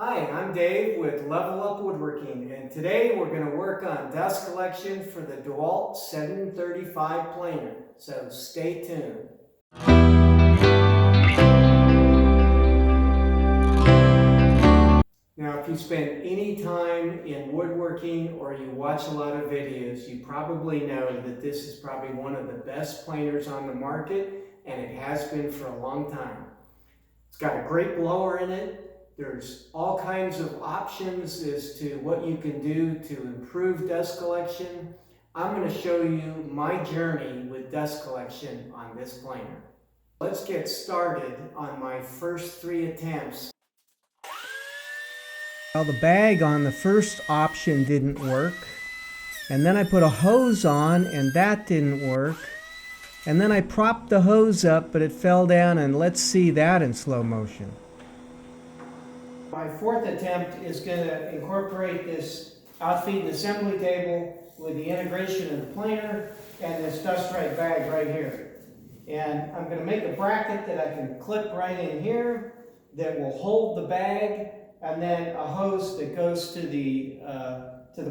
Hi, I'm Dave with Level Up Woodworking, and today we're going to work on dust collection for the DeWalt 735 planer, so stay tuned. Now, if you spend any time in woodworking or you watch a lot of videos, you probably know that this is probably one of the best planers on the market, and it has been for a long time. It's got a great blower in it. There's all kinds of options as to what you can do to improve dust collection. I'm going to show you my journey with dust collection on this planer. Let's get started on my first 3 attempts. Well, the bag on the first option didn't work, and then I put a hose on and that didn't work, and then I propped the hose up but it fell down, and let's see that in slow motion. My 4th attempt is going to incorporate this outfeed and assembly table with the integration of the planer and this dust right bag right here. And I'm going to make a bracket that I can clip right in here that will hold the bag, and then a hose that goes to the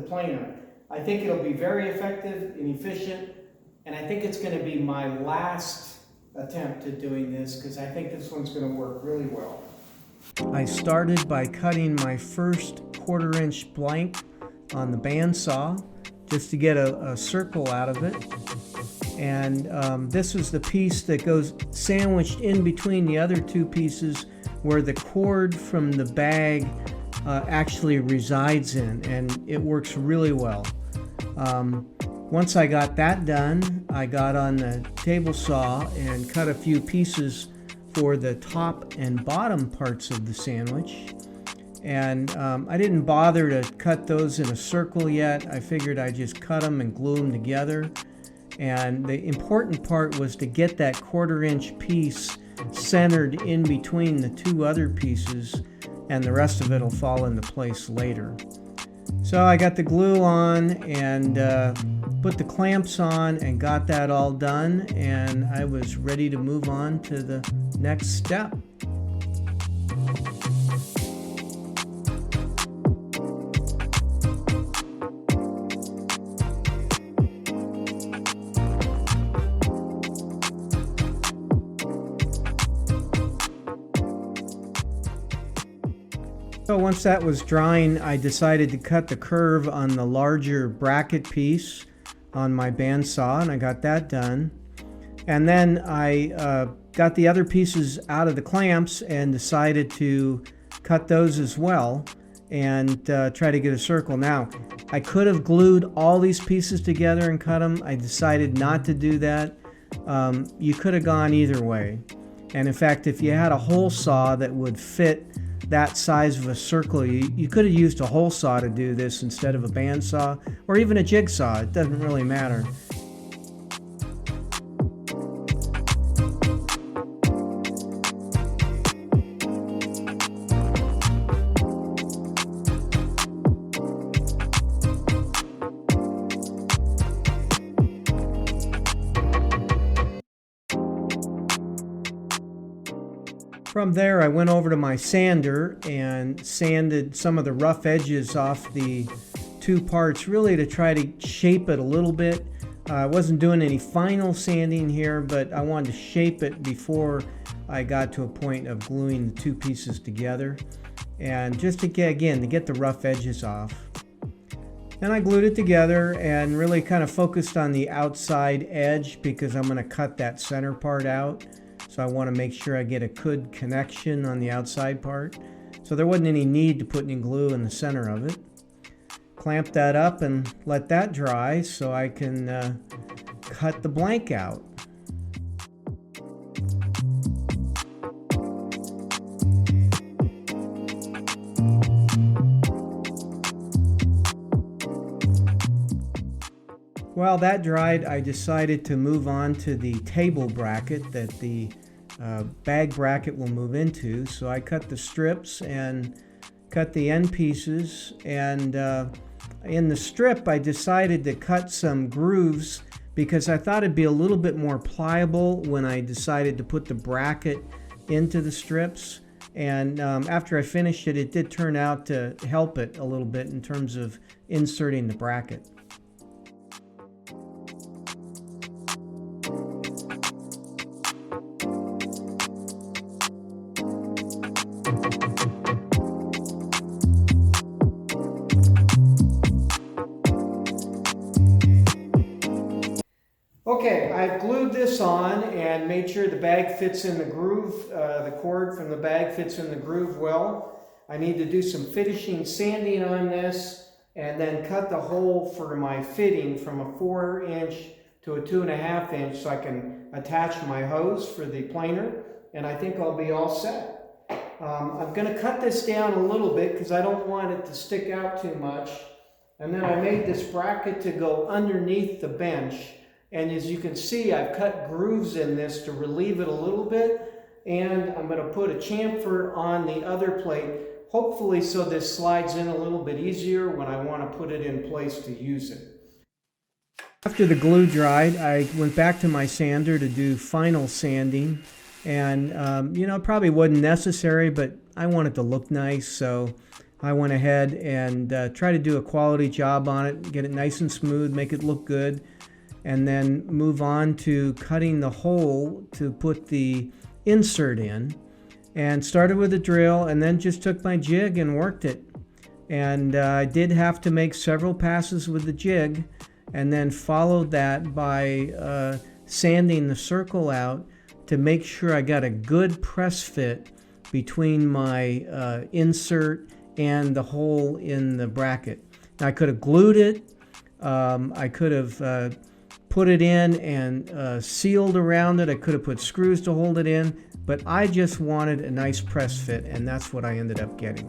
planer. I think it'll be very effective and efficient, and I think it's going to be my last attempt at doing this because I think this one's going to work really well. I started by cutting my first 1/4 inch blank on the bandsaw just to get a circle out of it. And this was the piece that goes sandwiched in between the other 2 pieces where the cord from the bag actually resides in, and it works really well. Once I got that done, I got on the table saw and cut a few pieces for the top and bottom parts of the sandwich. And I didn't bother to cut those in a circle yet. I figured I'd just cut them and glue them together. And the important part was to get that 1/4 inch piece centered in between the 2 other pieces, and the rest of it will fall into place later. So I got the glue on and put the clamps on and got that all done, and I was ready to move on to the next step. So once that was drying, I decided to cut the curve on the larger bracket piece on my bandsaw, and I got that done. And then I got the other pieces out of the clamps and decided to cut those as well and try to get a circle. Now, I could have glued all these pieces together and cut them. I decided not to do that. You could have gone either way. And in fact, if you had a hole saw that would fit that size of a circle, you could have used a hole saw to do this instead of a bandsaw, or even a jigsaw. It doesn't really matter. From there, I went over to my sander and sanded some of the rough edges off the 2 parts, really to try to shape it a little bit. I wasn't doing any final sanding here, but I wanted to shape it before I got to a point of gluing the 2 pieces together, and just to get the rough edges off. Then I glued it together and really kind of focused on the outside edge because I'm going to cut that center part out. So I want to make sure I get a good connection on the outside part. So there wasn't any need to put any glue in the center of it. Clamp that up and let that dry so I can cut the blank out. While that dried, I decided to move on to the table bracket that the bag bracket will move into. So I cut the strips and cut the end pieces, and in the strip I decided to cut some grooves because I thought it'd be a little bit more pliable when I decided to put the bracket into the strips. And after I finished it, it did turn out to help it a little bit in terms of inserting the bracket. Okay, I've glued this on and made sure the bag fits in the groove. The cord from the bag fits in the groove well. I need to do some finishing sanding on this and then cut the hole for my fitting from a 4-inch to a 2.5-inch so I can attach my hose for the planer, and I think I'll be all set. I'm going to cut this down a little bit because I don't want it to stick out too much. And then I made this bracket to go underneath the bench. And as you can see, I've cut grooves in this to relieve it a little bit. And I'm going to put a chamfer on the other plate, hopefully so this slides in a little bit easier when I want to put it in place to use it. After the glue dried, I went back to my sander to do final sanding. And, you know, it probably wasn't necessary, but I wanted to look nice. So I went ahead and tried to do a quality job on it, get it nice and smooth, make it look good. And then move on to cutting the hole to put the insert in, and started with a drill and then just took my jig and worked it. And I did have to make several passes with the jig and then followed that by sanding the circle out to make sure I got a good press fit between my insert and the hole in the bracket. Now, I could have glued it, I could have put it in and sealed around it. I could have put screws to hold it in, but I just wanted a nice press fit, and that's what I ended up getting.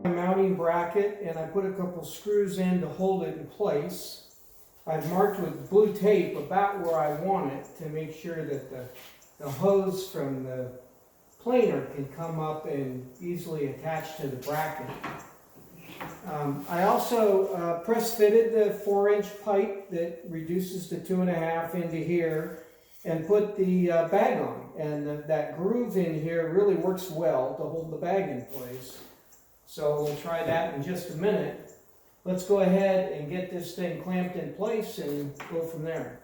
Mounting bracket, and I put a couple screws in to hold it in place. I've marked with blue tape about where I want it to make sure that the hose from the planer can come up and easily attach to the bracket. I also press fitted the 4-inch pipe that reduces to 2.5 into here and put the bag on, and that groove in here really works well to hold the bag in place. So we'll try that in just a minute. Let's go ahead and get this thing clamped in place and go from there.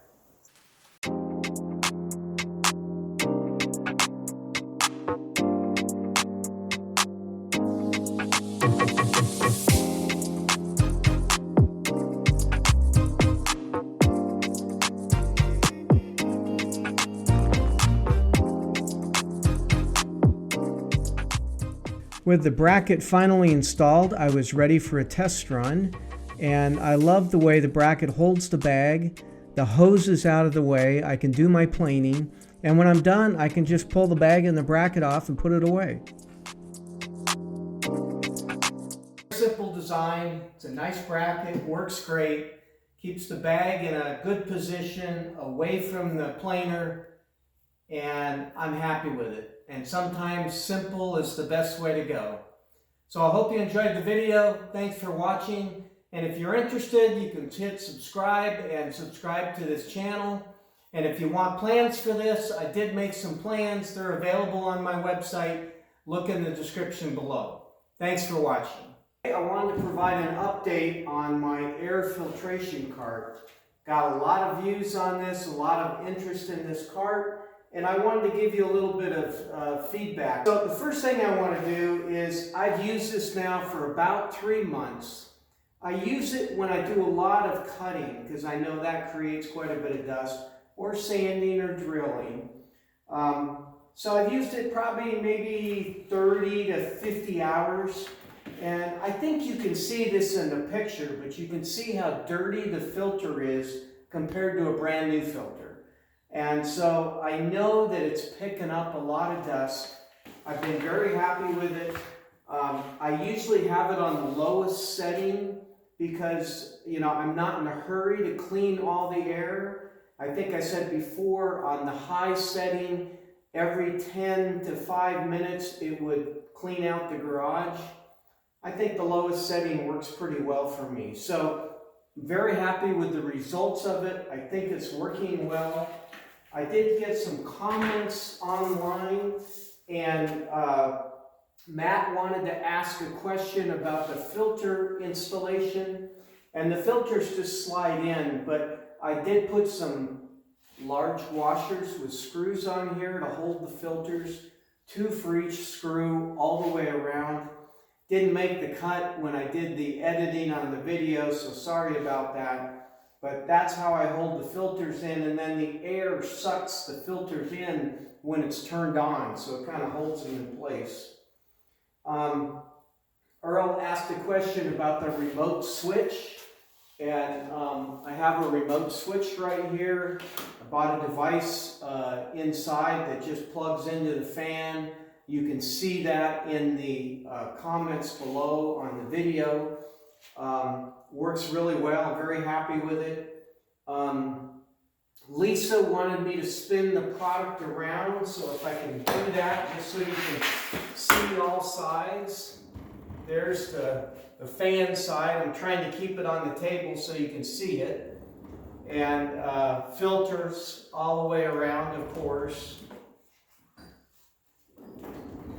With the bracket finally installed, I was ready for a test run, and I love the way the bracket holds the bag. The hose is out of the way, I can do my planing, and when I'm done, I can just pull the bag and the bracket off and put it away. Simple design, it's a nice bracket, works great, keeps the bag in a good position away from the planer, and I'm happy with it. And sometimes simple is the best way to go. So I hope you enjoyed the video. Thanks for watching. And if you're interested, you can hit subscribe and subscribe to this channel. And if you want plans for this, I did make some plans. They're available on my website. Look in the description below. Thanks for watching. I wanted to provide an update on my air filtration cart. Got a lot of views on this, a lot of interest in this cart, and I wanted to give you a little bit of feedback. So the first thing I want to do is, I've used this now for about 3 months. I use it when I do a lot of cutting, because I know that creates quite a bit of dust, or sanding or drilling. So I've used it probably maybe 30 to 50 hours. And I think you can see this in the picture, but you can see how dirty the filter is compared to a brand new filter. And so I know that it's picking up a lot of dust. I've been very happy with it. I usually have it on the lowest setting because, you know, I'm not in a hurry to clean all the air. I think I said before, on the high setting, every 10 to 5 minutes it would clean out the garage. I think the lowest setting works pretty well for me. So, very happy with the results of it. I think it's working well. I did get some comments online, and Matt wanted to ask a question about the filter installation. And the filters just slide in, but I did put some large washers with screws on here to hold the filters, 2 for each screw all the way around. Didn't make the cut when I did the editing on the video, so sorry about that. But that's how I hold the filters in, and then the air sucks the filters in when it's turned on, so it kind of holds them in place. Earl asked a question about the remote switch, and I have a remote switch right here. I bought a device inside that just plugs into the fan. You can see that in the comments below on the video. Works really well. I'm very happy with it. Lisa wanted me to spin the product around, so if I can do that, just so you can see all sides. There's the fan side. I'm trying to keep it on the table so you can see it. And filters all the way around, of course.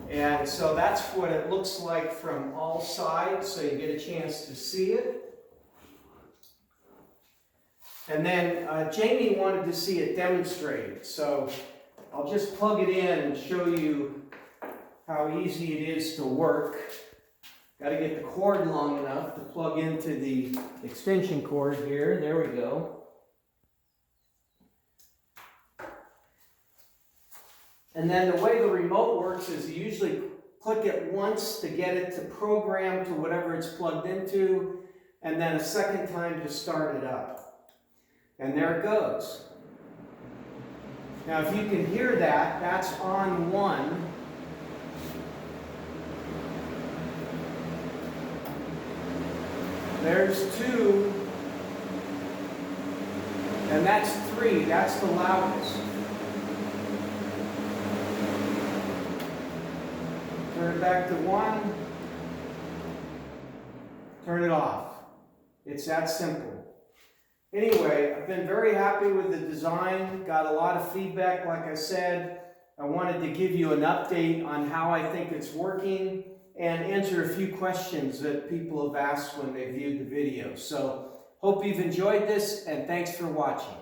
And so that's what it looks like from all sides, so you get a chance to see it. And then Jamie wanted to see it demonstrated, so I'll just plug it in and show you how easy it is to work. Got to get the cord long enough to plug into the extension cord here. There we go. And then the way the remote works is you usually click it once to get it to program to whatever it's plugged into, and then a second time to start it up. And there it goes. Now if you can hear that, that's on 1. There's 2. And that's 3. That's the loudest. Turn it back to 1. Turn it off. It's that simple. Anyway, I've been very happy with the design. Got a lot of feedback, like I said. I wanted to give you an update on how I think it's working and answer a few questions that people have asked when they viewed the video. So, hope you've enjoyed this, and thanks for watching.